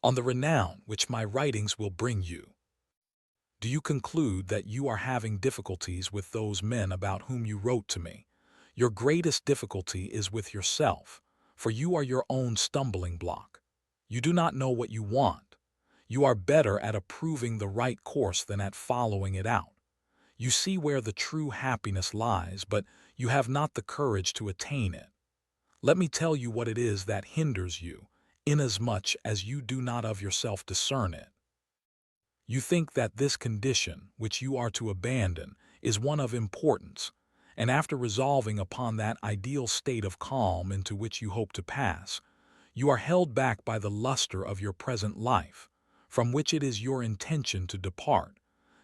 on the renown which my writings will bring you. Do you conclude that you are having difficulties with those men about whom you wrote to me? Your greatest difficulty is with yourself, for you are your own stumbling block. You do not know what you want. You are better at approving the right course than at following it out. You see where the true happiness lies, but you have not the courage to attain it. Let me tell you what it is that hinders you, inasmuch as you do not of yourself discern it. You think that this condition, which you are to abandon, is one of importance, and after resolving upon that ideal state of calm into which you hope to pass, you are held back by the luster of your present life, from which it is your intention to depart,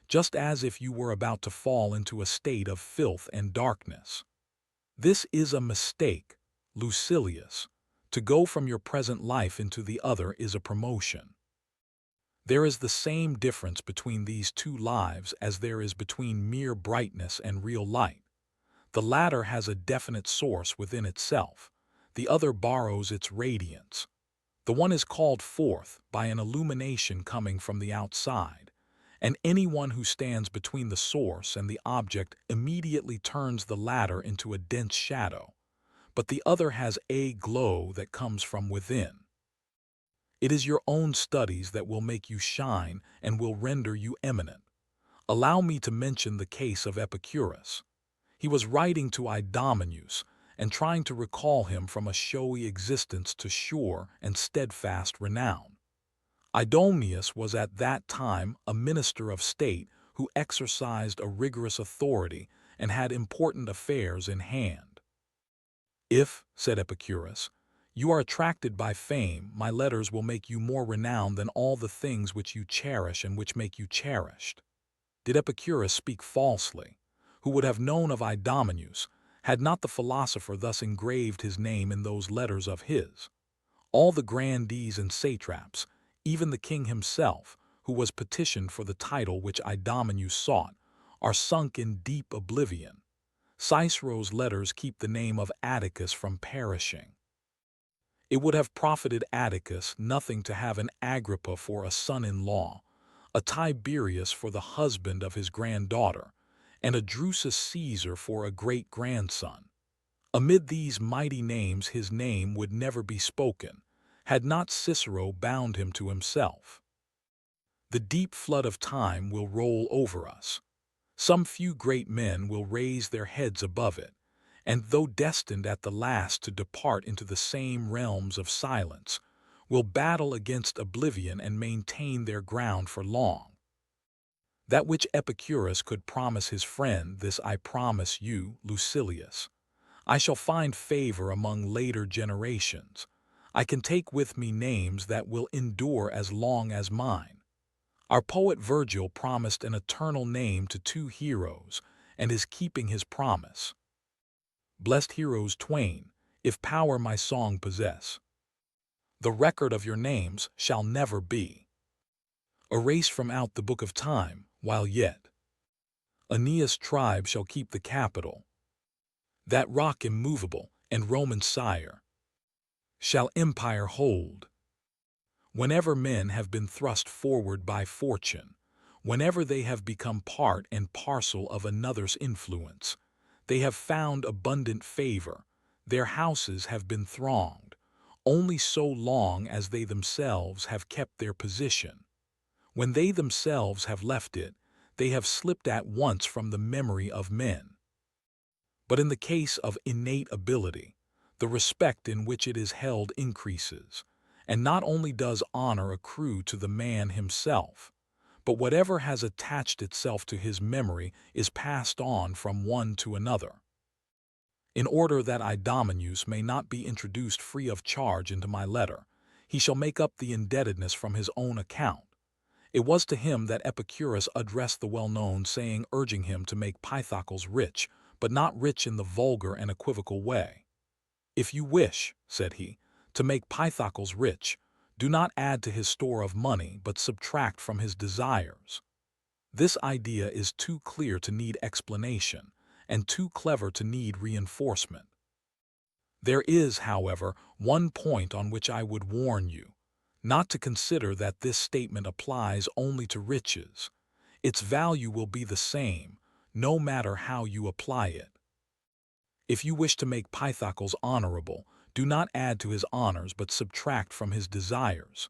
just as if you were about to fall into a state of filth and darkness. This is a mistake, Lucilius. To go from your present life into the other is a promotion. There is the same difference between these two lives as there is between mere brightness and real light. The latter has a definite source within itself. The other borrows its radiance. The one is called forth by an illumination coming from the outside, and anyone who stands between the source and the object immediately turns the latter into a dense shadow. But the other has a glow that comes from within. It is your own studies that will make you shine and will render you eminent. Allow me to mention the case of Epicurus. He was writing to Idomeneus and trying to recall him from a showy existence to sure and steadfast renown. Idomeneus was at that time a minister of state who exercised a rigorous authority and had important affairs in hand. "If," said Epicurus, "you are attracted by fame, my letters will make you more renowned than all the things which you cherish and which make you cherished." Did Epicurus speak falsely? Who would have known of Idomeneus, had not the philosopher thus engraved his name in those letters of his? All the grandees and satraps, even the king himself, who was petitioned for the title which Idomeneus sought, are sunk in deep oblivion. Cicero's letters keep the name of Atticus from perishing. It would have profited Atticus nothing to have an Agrippa for a son-in-law, a Tiberius for the husband of his granddaughter, and a Drusus Caesar for a great-grandson. Amid these mighty names his name would never be spoken, had not Cicero bound him to himself. The deep flood of time will roll over us. Some few great men will raise their heads above it, and though destined at the last to depart into the same realms of silence, will battle against oblivion and maintain their ground for long. That which Epicurus could promise his friend, this I promise you, Lucilius. I shall find favor among later generations. I can take with me names that will endure as long as mine. Our poet Virgil promised an eternal name to two heroes, and is keeping his promise. Blessed heroes twain, if power my song possess, the record of your names shall never be erased from out the book of time, while yet Aeneas' tribe shall keep the capital. That rock immovable and Roman sire shall empire hold. Whenever men have been thrust forward by fortune, whenever they have become part and parcel of another's influence, they have found abundant favor, their houses have been thronged, only so long as they themselves have kept their position. When they themselves have left it, they have slipped at once from the memory of men. But in the case of innate ability, the respect in which it is held increases, and not only does honor accrue to the man himself, but whatever has attached itself to his memory is passed on from one to another. In order that Idomeneus may not be introduced free of charge into my letter, he shall make up the indebtedness from his own account. It was to him that Epicurus addressed the well-known saying urging him to make Pythocles rich, but not rich in the vulgar and equivocal way. "If you wish," said he, "to make Pythocles rich, do not add to his store of money, but subtract from his desires." This idea is too clear to need explanation, and too clever to need reinforcement. There is, however, one point on which I would warn you. not to consider that this statement applies only to riches. Its value will be the same, no matter how you apply it. If you wish to make Pythocles honorable, do not add to his honors but subtract from his desires.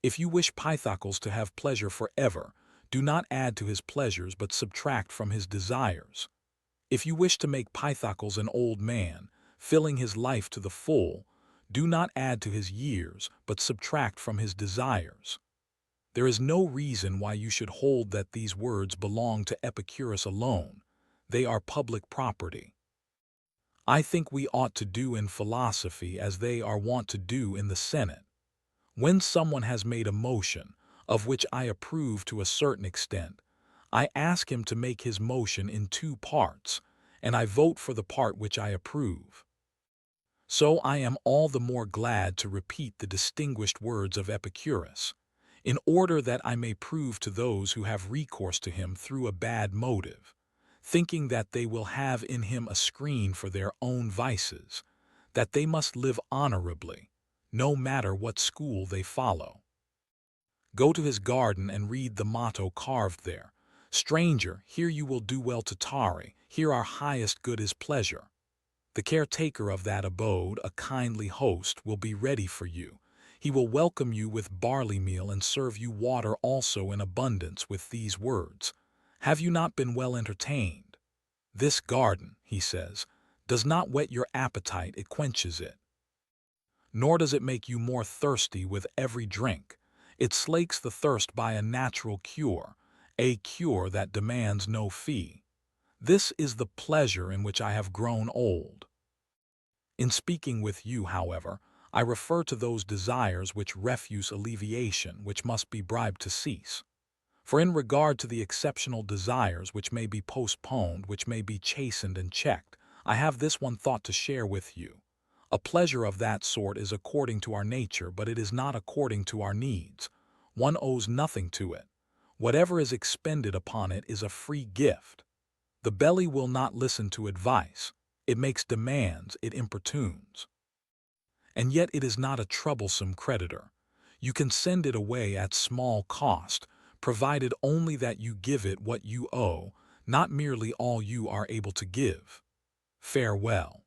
If you wish Pythocles to have pleasure forever, do not add to his pleasures but subtract from his desires. If you wish to make Pythocles an old man, filling his life to the full, do not add to his years but subtract from his desires. There is no reason why you should hold that these words belong to Epicurus alone. They are public property. I think we ought to do in philosophy as they are wont to do in the Senate. When someone has made a motion, of which I approve to a certain extent, I ask him to make his motion in 2 parts, and I vote for the part which I approve. So I am all the more glad to repeat the distinguished words of Epicurus, in order that I may prove to those who have recourse to him through a bad motive, thinking that they will have in him a screen for their own vices, that they must live honorably, no matter what school they follow. Go to his garden and read the motto carved there. Stranger, here you will do well to tarry, here our highest good is pleasure. The caretaker of that abode, a kindly host, will be ready for you. He will welcome you with barley meal and serve you water also in abundance with these words. Have you not been well entertained? This garden, he says, does not whet your appetite, it quenches it. Nor does it make you more thirsty with every drink. It slakes the thirst by a natural cure, a cure that demands no fee. This is the pleasure in which I have grown old. In speaking with you, however, I refer to those desires which refuse alleviation, which must be bribed to cease. For in regard to the exceptional desires which may be postponed, which may be chastened and checked, I have this one thought to share with you. A pleasure of that sort is according to our nature, but it is not according to our needs. One owes nothing to it. Whatever is expended upon it is a free gift. The belly will not listen to advice. It makes demands, it importunes. And yet it is not a troublesome creditor. You can send it away at small cost, provided only that you give it what you owe, not merely all you are able to give. Farewell.